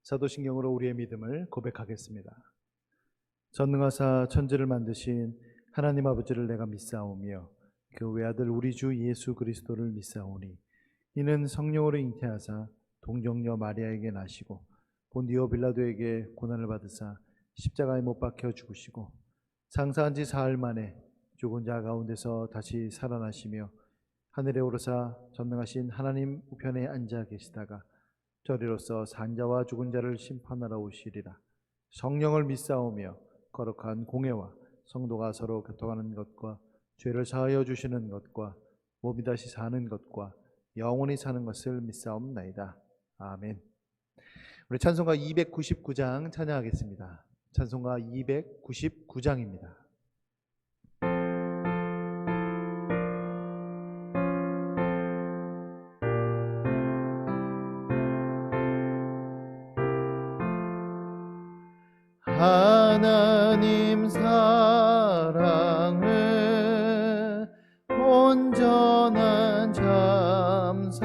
사도신경으로 우리의 믿음을 고백하겠습니다. 전능하사 천지를 만드신 하나님 아버지를 내가 믿사오며 그 외아들 우리 주 예수 그리스도를 믿사오니 이는 성령으로 잉태하사 동정녀 마리아에게 나시고 본디오 빌라도에게 고난을 받으사 십자가에 못 박혀 죽으시고 장사한 지 사흘 만에 죽은 자 가운데서 다시 살아나시며 하늘에 오르사 전능하신 하나님 우편에 앉아 계시다가 저리로서 산자와 죽은 자를 심판하러 오시리라. 성령을 믿사오며 거룩한 공회와 성도가 서로 교통하는 것과 죄를 사하여 주시는 것과 몸이 다시 사는 것과 영원히 사는 것을 믿사옵나이다. 아멘. 우리 찬송가 299장 찬양하겠습니다. 찬송가 299장입니다. 하나님 사랑은 온전한 참사랑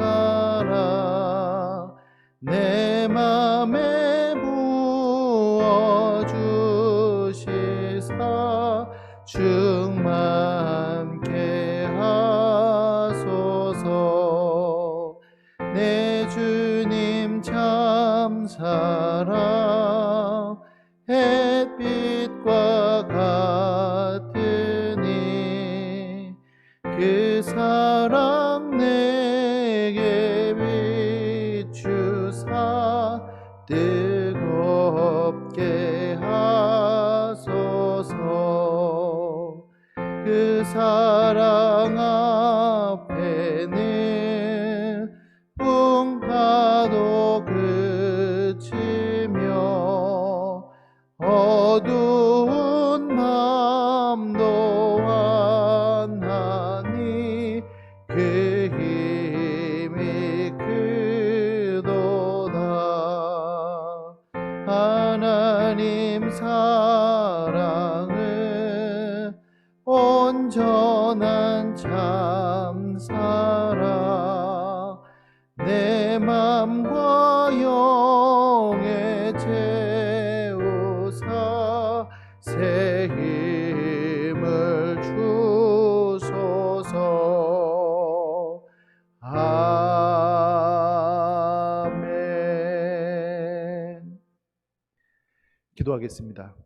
내 맘에 부어주시사 충만케 하소서. 내 주님 참사랑 햇빛과 같으니 그 사랑 내게 비추사 뜨겁게 하소서. 그 사랑 앞에는 풍파도 그치며 어두운 마음도 완하니 그 힘이 크도다. 하나님 사랑은 온전한 참사랑 내 맘과 영에 채우사 새 힘을 주소서. 아멘. 기도하겠습니다.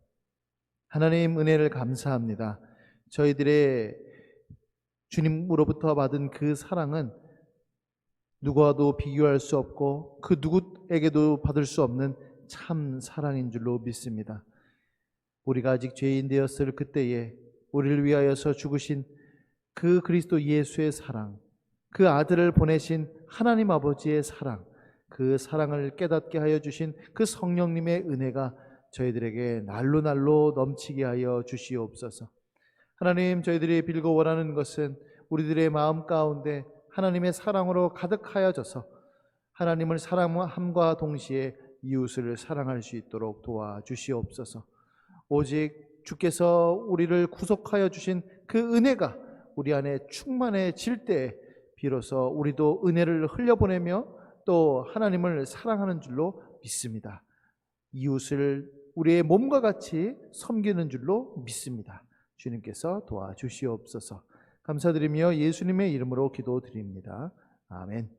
하나님 은혜를 감사합니다. 저희들의 주님으로부터 받은 그 사랑은 누구와도 비교할 수 없고 그 누구에게도 받을 수 없는 참 사랑인 줄로 믿습니다. 우리가 아직 죄인 되었을 그때에 우리를 위하여서 죽으신 그 그리스도 예수의 사랑, 그 아들을 보내신 하나님 아버지의 사랑, 그 사랑을 깨닫게 하여 주신 그 성령님의 은혜가 저희들에게 날로 날로 넘치게 하여 주시옵소서. 하나님, 저희들이 빌고 원하는 것은 우리들의 마음 가운데 하나님의 사랑으로 가득하여져서 하나님을 사랑함과 동시에 이웃을 사랑할 수 있도록 도와주시옵소서. 오직 주께서 우리를 구속하여 주신 그 은혜가 우리 안에 충만해질 때 비로소 우리도 은혜를 흘려보내며 또 하나님을 사랑하는 줄로 믿습니다. 이웃을 우리의 몸과 같이 섬기는 줄로 믿습니다. 주님께서 도와주시옵소서. 감사드리며 예수님의 이름으로 기도드립니다. 아멘.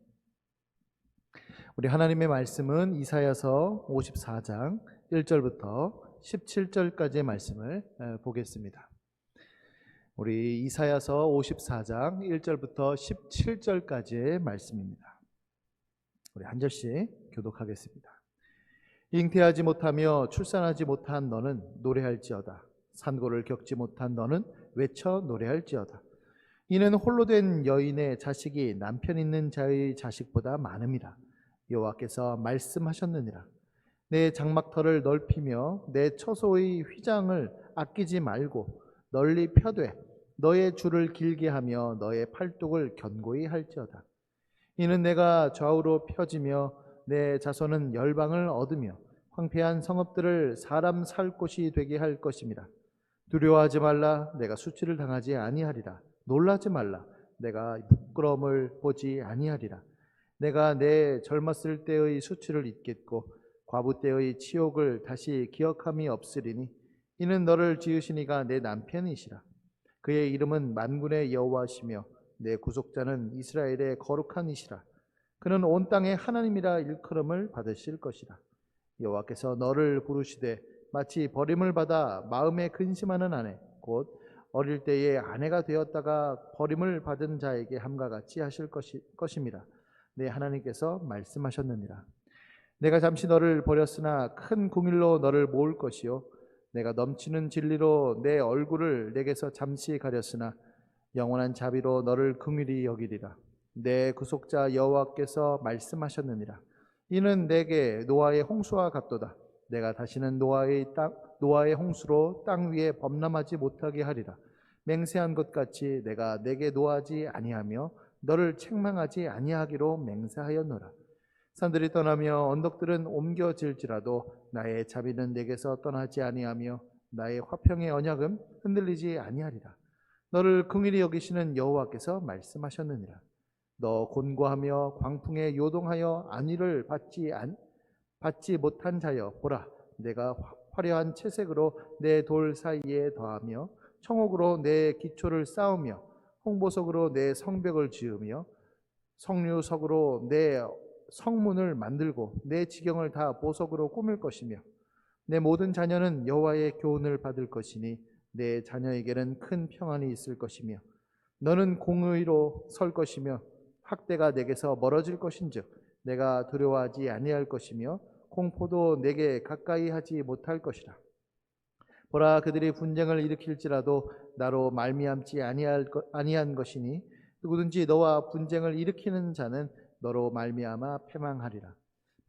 우리 하나님의 말씀은 이사야서 54장 1절부터 17절까지의 말씀을 보겠습니다. 우리 이사야서 54장 1절부터 17절까지의 말씀입니다. 우리 한 절씩 교독하겠습니다. 잉태하지 못하며 출산하지 못한 너는 노래할지어다. 산고를 겪지 못한 너는 외쳐 노래할지어다. 이는 홀로 된 여인의 자식이 남편 있는 자의 자식보다 많음이라. 여호와께서 말씀하셨느니라. 내 장막터를 넓히며 내 처소의 휘장을 아끼지 말고 널리 펴되 너의 줄을 길게 하며 너의 팔뚝을 견고히 할지어다. 이는 내가 좌우로 펴지며 내 자손은 열방을 얻으며 황폐한 성읍들을 사람 살 곳이 되게 할 것입니다. 두려워하지 말라. 내가 수치를 당하지 아니하리라. 놀라지 말라. 내가 부끄러움을 보지 아니하리라. 내가 내 젊었을 때의 수치를 잊겠고 과부 때의 치욕을 다시 기억함이 없으리니 이는 너를 지으신 이가 내 남편이시라. 그의 이름은 만군의 여호와시며 내 구속자는 이스라엘의 거룩한 이시라. 그는 온 땅의 하나님이라 일컬음을 받으실 것이라. 여호와께서 너를 부르시되 마치 버림을 받아 마음에 근심하는 아내 곧 어릴 때에 아내가 되었다가 버림을 받은 자에게 함과 같이 하실 것임이라. 내 하나님께서 말씀하셨느니라. 내가 잠시 너를 버렸으나 큰 공일로 너를 모을 것이요 내가 넘치는 진리로 내 얼굴을 내게서 잠시 가렸으나 영원한 자비로 너를 긍휼히 여기리라. 내 구속자 여호와께서 말씀하셨느니라. 이는 내게 노아의 홍수와 같도다. 내가 다시는 노아의 홍수로 땅 위에 범람하지 못하게 하리라. 맹세한 것 같이 내가 내게 노하지 아니하며 너를 책망하지 아니하기로 맹세하였노라. 산들이 떠나며 언덕들은 옮겨질지라도 나의 자비는 내게서 떠나지 아니하며 나의 화평의 언약은 흔들리지 아니하리라. 너를 긍휼히 여기시는 여호와께서 말씀하셨느니라. 너 곤고하며 광풍에 요동하여 안위를 받지 못한 자여 보라, 내가 화려한 채색으로 내 돌 사이에 더하며 청옥으로 내 기초를 쌓으며 홍보석으로 내 성벽을 지으며 석류석으로 내 성문을 만들고 내 지경을 다 보석으로 꾸밀 것이며 내 모든 자녀는 여호와의 교훈을 받을 것이니 내 자녀에게는 큰 평안이 있을 것이며 너는 공의로 설 것이며 학대가 내게서 멀어질 것인즉 내가 두려워하지 아니할 것이며 공포도 내게 가까이 하지 못할 것이라. 보라, 그들이 분쟁을 일으킬지라도 나로 말미암지 아니한 것이니 누구든지 너와 분쟁을 일으키는 자는 너로 말미암아 패망하리라.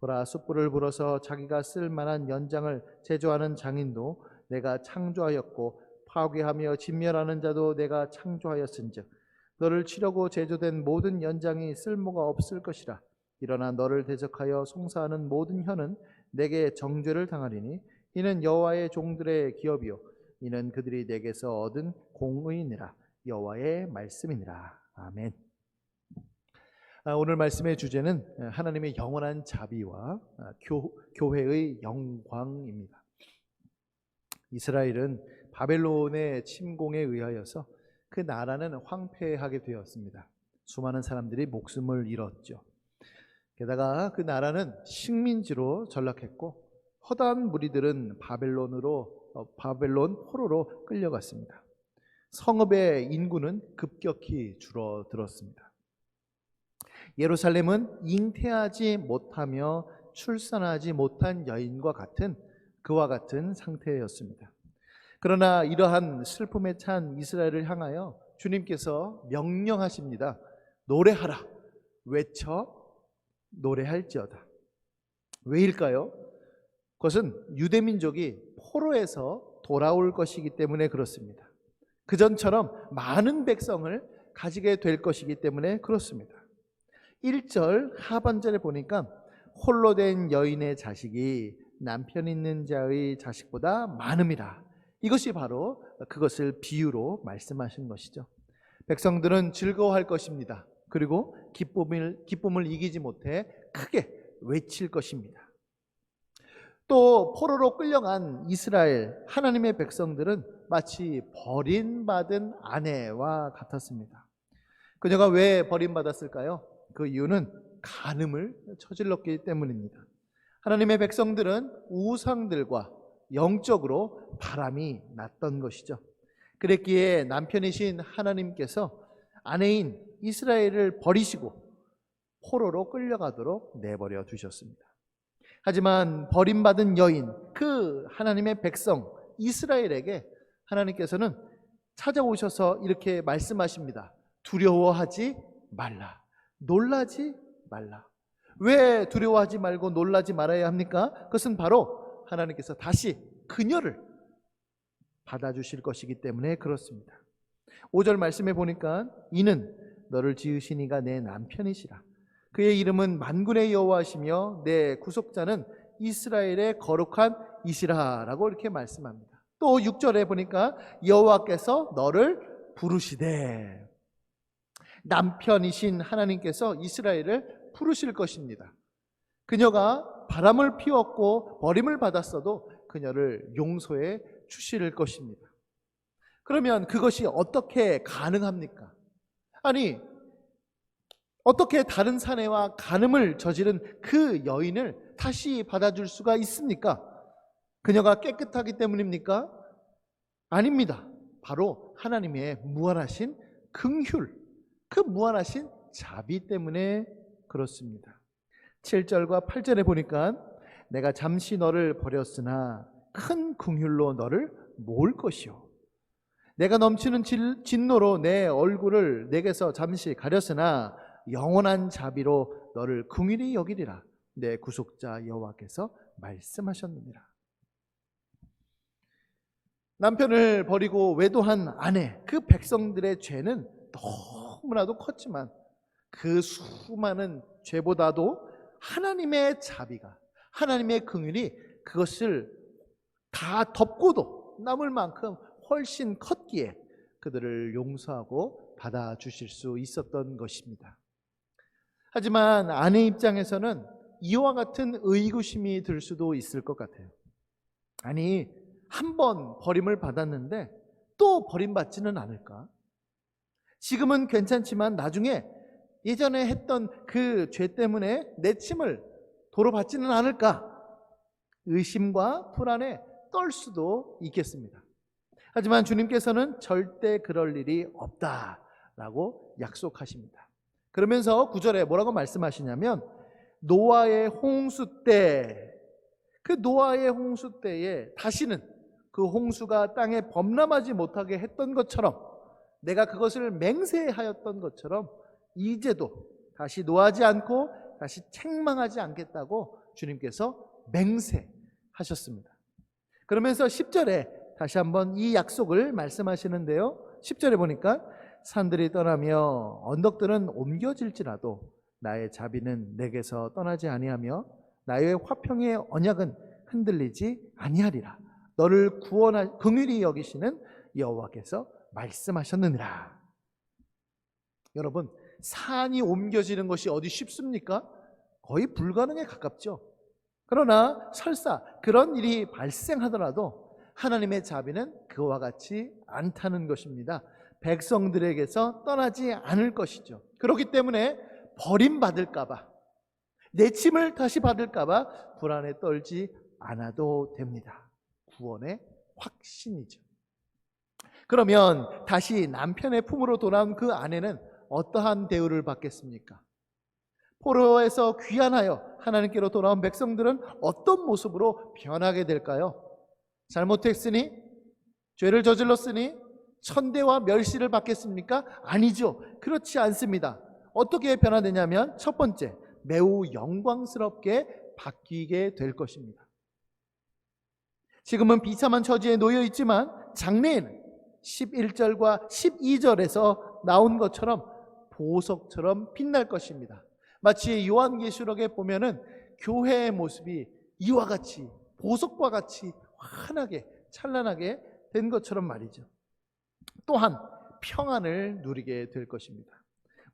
보라, 숯불을 불어서 자기가 쓸 만한 연장을 제조하는 장인도 내가 창조하였고 파괴하며 진멸하는 자도 내가 창조하였은즉 너를 치려고 제조된 모든 연장이 쓸모가 없을 것이라. 일어나 너를 대적하여 송사하는 모든 혀는 내게 정죄를 당하리니 이는 여호와의 종들의 기업이요 이는 그들이 내게서 얻은 공의니라. 여호와의 말씀이니라. 아멘. 오늘 말씀의 주제는 하나님의 영원한 자비와 교회의 영광입니다. 이스라엘은 바벨론의 침공에 의하여서 그 나라는 황폐하게 되었습니다. 수많은 사람들이 목숨을 잃었죠. 게다가 그 나라는 식민지로 전락했고 허다한 무리들은 바벨론 포로로 끌려갔습니다. 성읍의 인구는 급격히 줄어들었습니다. 예루살렘은 잉태하지 못하며 출산하지 못한 여인과 같은 그와 같은 상태였습니다. 그러나 이러한 슬픔에 찬 이스라엘을 향하여 주님께서 명령하십니다. 노래하라, 외쳐 노래할지어다. 왜일까요? 그것은 유대민족이 포로에서 돌아올 것이기 때문에 그렇습니다. 그전처럼 많은 백성을 가지게 될 것이기 때문에 그렇습니다. 1절 하반절에 보니까 홀로 된 여인의 자식이 남편 있는 자의 자식보다 많음이라. 이것이 바로 그것을 비유로 말씀하신 것이죠. 백성들은 즐거워할 것입니다. 그리고 기쁨을 이기지 못해 크게 외칠 것입니다. 또 포로로 끌려간 이스라엘 하나님의 백성들은 마치 버림받은 아내와 같았습니다. 그녀가 왜 버림받았을까요? 그 이유는 간음을 저질렀기 때문입니다. 하나님의 백성들은 우상들과 영적으로 바람이 났던 것이죠. 그랬기에 남편이신 하나님께서 아내인 이스라엘을 버리시고 포로로 끌려가도록 내버려 두셨습니다. 하지만 버림받은 여인, 그 하나님의 백성 이스라엘에게 하나님께서는 찾아오셔서 이렇게 말씀하십니다. 두려워하지 말라, 놀라지 말라. 왜 두려워하지 말고 놀라지 말아야 합니까? 그것은 바로 하나님께서 다시 그녀를 받아주실 것이기 때문에 그렇습니다. 5절 말씀에 보니까 이는 너를 지으신 이가 내 남편이시라. 그의 이름은 만군의 여호와시며 내 구속자는 이스라엘의 거룩한 이시라 라고 이렇게 말씀합니다. 또 6절에 보니까 여호와께서 너를 부르시되, 남편이신 하나님께서 이스라엘을 부르실 것입니다. 그녀가 바람을 피웠고 버림을 받았어도 그녀를 용서해 주실 것입니다. 그러면 그것이 어떻게 가능합니까? 아니, 어떻게 다른 사내와 간음을 저지른 그 여인을 다시 받아줄 수가 있습니까? 그녀가 깨끗하기 때문입니까? 아닙니다. 바로 하나님의 무한하신 긍휼, 그 무한하신 자비 때문에 그렇습니다. 7절과 8절에 보니까 내가 잠시 너를 버렸으나 큰 긍휼로 너를 모을 것이요 내가 넘치는 진노로 내 얼굴을 내게서 잠시 가렸으나 영원한 자비로 너를 긍휼히 여기리라 내 구속자 여호와께서 말씀하셨느니라. 남편을 버리고 외도한 아내, 그 백성들의 죄는 너무나도 컸지만 그 수많은 죄보다도 하나님의 자비가, 하나님의 긍휼이 그것을 다 덮고도 남을 만큼 훨씬 컸기에 그들을 용서하고 받아주실 수 있었던 것입니다. 하지만 아내 입장에서는 이와 같은 의구심이 들 수도 있을 것 같아요. 아니, 한 번 버림을 받았는데 또 버림받지는 않을까? 지금은 괜찮지만 나중에 예전에 했던 그 죄 때문에 내 침을 도로 받지는 않을까? 의심과 불안에 떨 수도 있겠습니다. 하지만 주님께서는 절대 그럴 일이 없다라고 약속하십니다. 그러면서 9절에 뭐라고 말씀하시냐면 노아의 홍수 때, 그 노아의 홍수 때에 다시는 그 홍수가 땅에 범람하지 못하게 했던 것처럼, 내가 그것을 맹세하였던 것처럼 이제도 다시 노하지 않고 다시 책망하지 않겠다고 주님께서 맹세하셨습니다. 그러면서 10절에 다시 한번 이 약속을 말씀하시는데요, 10절에 보니까 산들이 떠나며 언덕들은 옮겨질지라도 나의 자비는 내게서 떠나지 아니하며 나의 화평의 언약은 흔들리지 아니하리라. 너를 구원할 긍휼히 여기시는 여호와께서 말씀하셨느니라. 여러분, 산이 옮겨지는 것이 어디 쉽습니까? 거의 불가능에 가깝죠. 그러나 설사 그런 일이 발생하더라도 하나님의 자비는 그와 같이 않다는 것입니다. 백성들에게서 떠나지 않을 것이죠. 그렇기 때문에 버림받을까 봐, 내 침을 다시 받을까 봐 불안에 떨지 않아도 됩니다. 구원의 확신이죠. 그러면 다시 남편의 품으로 돌아온 그 아내는 어떠한 대우를 받겠습니까? 포로에서 귀환하여 하나님께로 돌아온 백성들은 어떤 모습으로 변하게 될까요? 잘못했으니, 죄를 저질렀으니 천대와 멸시를 받겠습니까? 아니죠. 그렇지 않습니다. 어떻게 변화되냐면 첫 번째, 매우 영광스럽게 바뀌게 될 것입니다. 지금은 비참한 처지에 놓여 있지만 장래에는 11절과 12절에서 나온 것처럼 보석처럼 빛날 것입니다. 마치 요한계시록에 보면은 교회의 모습이 이와 같이 보석과 같이 환하게 찬란하게 된 것처럼 말이죠. 또한 평안을 누리게 될 것입니다.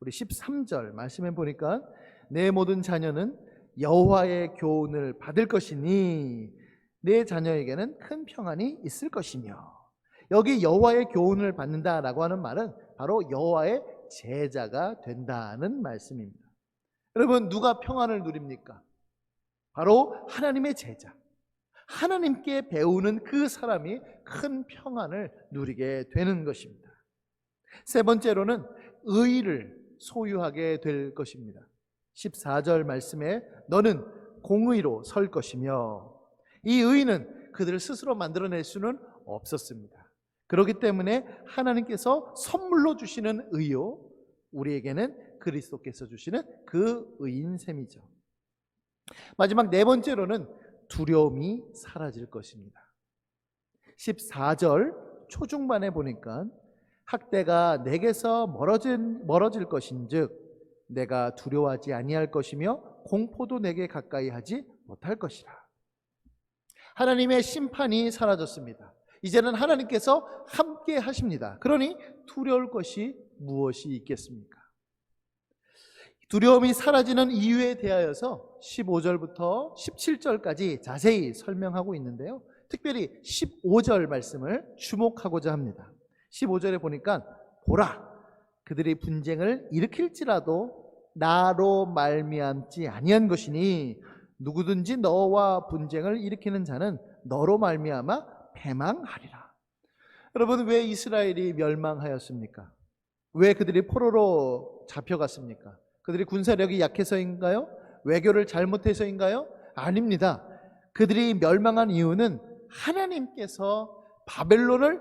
우리 13절 말씀해 보니까 내 모든 자녀는 여호와의 교훈을 받을 것이니 내 자녀에게는 큰 평안이 있을 것이며, 여기 여호와의 교훈을 받는다라고 하는 말은 바로 여호와의 제자가 된다는 말씀입니다. 여러분, 누가 평안을 누립니까? 바로 하나님의 제자, 하나님께 배우는 그 사람이 큰 평안을 누리게 되는 것입니다. 세 번째로는 의를 소유하게 될 것입니다. 14절 말씀에 너는 공의로 설 것이며, 이 의는 그들을 스스로 만들어낼 수는 없었습니다. 그렇기 때문에 하나님께서 선물로 주시는 의요, 우리에게는 그리스도께서 주시는 그 의인 셈이죠. 마지막 네 번째로는 두려움이 사라질 것입니다. 14절 초중반에 보니까 학대가 내게서 멀어질 것인즉 내가 두려워하지 아니할 것이며 공포도 내게 가까이 하지 못할 것이라. 하나님의 심판이 사라졌습니다. 이제는 하나님께서 함께 하십니다. 그러니 두려울 것이 무엇이 있겠습니까? 두려움이 사라지는 이유에 대하여서 15절부터 17절까지 자세히 설명하고 있는데요. 특별히 15절 말씀을 주목하고자 합니다. 15절에 보니까 보라, 그들이 분쟁을 일으킬지라도 나로 말미암지 아니한 것이니 누구든지 너와 분쟁을 일으키는 자는 너로 말미암아 패망하리라. 여러분, 왜 이스라엘이 멸망하였습니까? 왜 그들이 포로로 잡혀갔습니까? 그들이 군사력이 약해서인가요? 외교를 잘못해서인가요? 아닙니다. 그들이 멸망한 이유는 하나님께서 바벨론을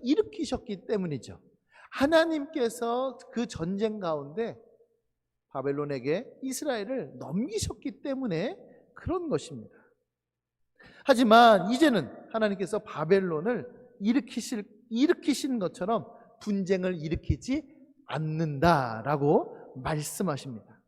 일으키셨기 때문이죠. 하나님께서 그 전쟁 가운데 바벨론에게 이스라엘을 넘기셨기 때문에 그런 것입니다. 하지만 이제는 하나님께서 바벨론을 일으키신 것처럼 분쟁을 일으키지 않는다라고 말씀하십니다.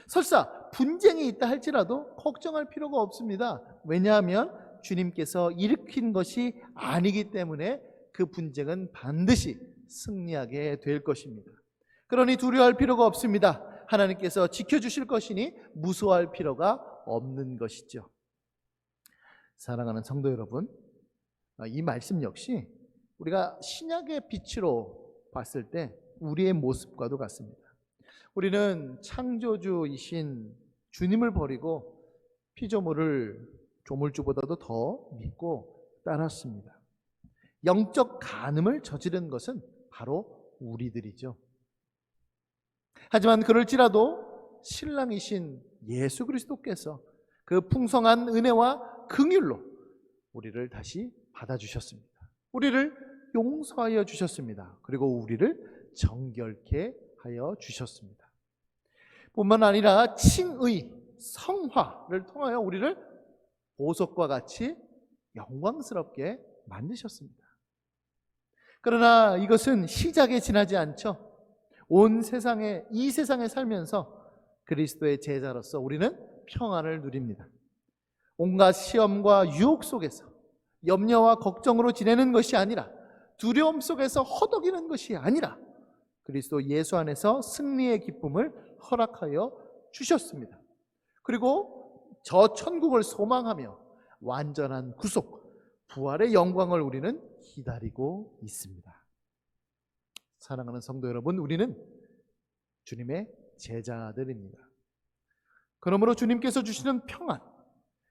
설사 분쟁이 있다 할지라도 걱정할 필요가 없습니다. 왜냐하면 주님께서 일으킨 것이 아니기 때문에 그 분쟁은 반드시 승리하게 될 것입니다. 그러니 두려워할 필요가 없습니다. 하나님께서 지켜주실 것이니 무서워할 필요가 없는 것이죠. 사랑하는 성도 여러분, 이 말씀 역시 우리가 신약의 빛으로 봤을 때 우리의 모습과도 같습니다. 우리는 창조주이신 주님을 버리고 피조물을 조물주보다도 더 믿고 따랐습니다. 영적 간음을 저지른 것은 바로 우리들이죠. 하지만 그럴지라도 신랑이신 예수 그리스도께서 그 풍성한 은혜와 긍휼로 우리를 다시 받아주셨습니다. 우리를 용서하여 주셨습니다. 그리고 우리를 정결케 하여 주셨습니다. 뿐만 아니라 칭의, 성화를 통하여 우리를 보석과 같이 영광스럽게 만드셨습니다. 그러나 이것은 시작에 지나지 않죠. 이 세상에 살면서 그리스도의 제자로서 우리는 평안을 누립니다. 온갖 시험과 유혹 속에서 염려와 걱정으로 지내는 것이 아니라, 두려움 속에서 허덕이는 것이 아니라 그리스도 예수 안에서 승리의 기쁨을 허락하여 주셨습니다. 그리고 저 천국을 소망하며 완전한 구속, 부활의 영광을 우리는 기다리고 있습니다. 사랑하는 성도 여러분, 우리는 주님의 제자들입니다. 그러므로 주님께서 주시는 평안,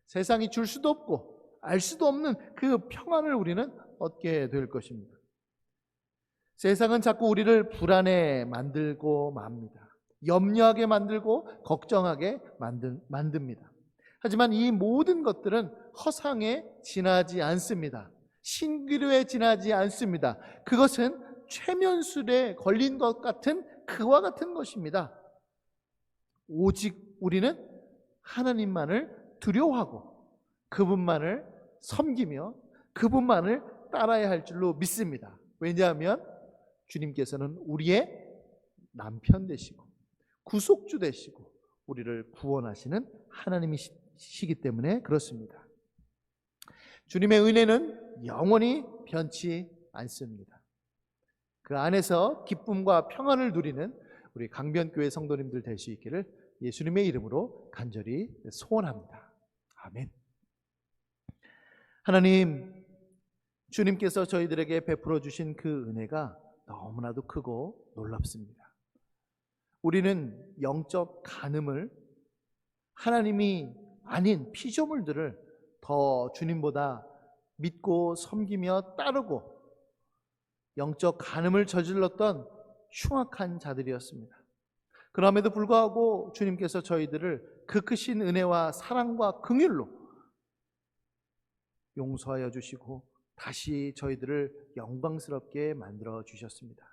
세상이 줄 수도 없고 알 수도 없는 그 평안을 우리는 얻게 될 것입니다. 세상은 자꾸 우리를 불안해 만들고 맙니다. 염려하게 만들고 걱정하게 만듭니다. 하지만 이 모든 것들은 허상에 지나지 않습니다. 신기루에 지나지 않습니다. 그것은 최면술에 걸린 것 같은 그와 같은 것입니다. 오직 우리는 하나님만을 두려워하고 그분만을 섬기며 그분만을 따라야 할 줄로 믿습니다. 왜냐하면 주님께서는 우리의 남편 되시고 구속주 되시고 우리를 구원하시는 하나님이시기 때문에 그렇습니다. 주님의 은혜는 영원히 변치 않습니다. 그 안에서 기쁨과 평안을 누리는 우리 강변교회 성도님들 될 수 있기를 예수님의 이름으로 간절히 소원합니다. 아멘. 하나님, 주님께서 저희들에게 베풀어 주신 그 은혜가 너무나도 크고 놀랍습니다. 우리는 영적 간음을, 하나님이 아닌 피조물들을 더 주님보다 믿고 섬기며 따르고 영적 간음을 저질렀던 흉악한 자들이었습니다. 그럼에도 불구하고 주님께서 저희들을 그 크신 은혜와 사랑과 긍휼로 용서하여 주시고 다시 저희들을 영광스럽게 만들어 주셨습니다.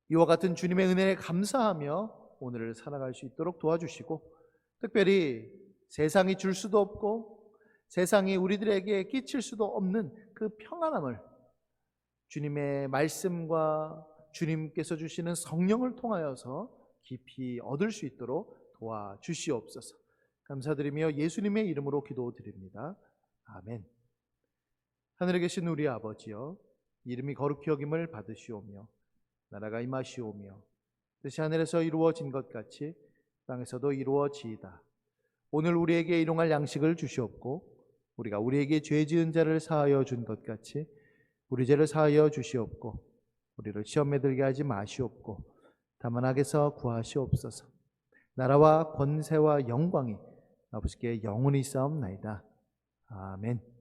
이와 같은 주님의 은혜에 감사하며 오늘을 살아갈 수 있도록 도와주시고, 특별히 세상이 줄 수도 없고 세상이 우리들에게 끼칠 수도 없는 그 평안함을 주님의 말씀과 주님께서 주시는 성령을 통하여서 깊이 얻을 수 있도록 도와주시옵소서. 감사드리며 예수님의 이름으로 기도드립니다. 아멘. 하늘에 계신 우리 아버지여, 이름이 거룩히 여김을 받으시오며 나라가 임하시오며 뜻이 하늘에서 이루어진 것 같이 땅에서도 이루어지이다. 오늘 우리에게 일용할 양식을 주시옵고 우리가 우리에게 죄 지은 자를 사하여 준 것 같이 우리 죄를 사하여 주시옵고 우리를 시험에 들게 하지 마시옵고 다만 악에서 구하시옵소서. 나라와 권세와 영광이 아버지께 영원히 있사옵나이다. 아멘.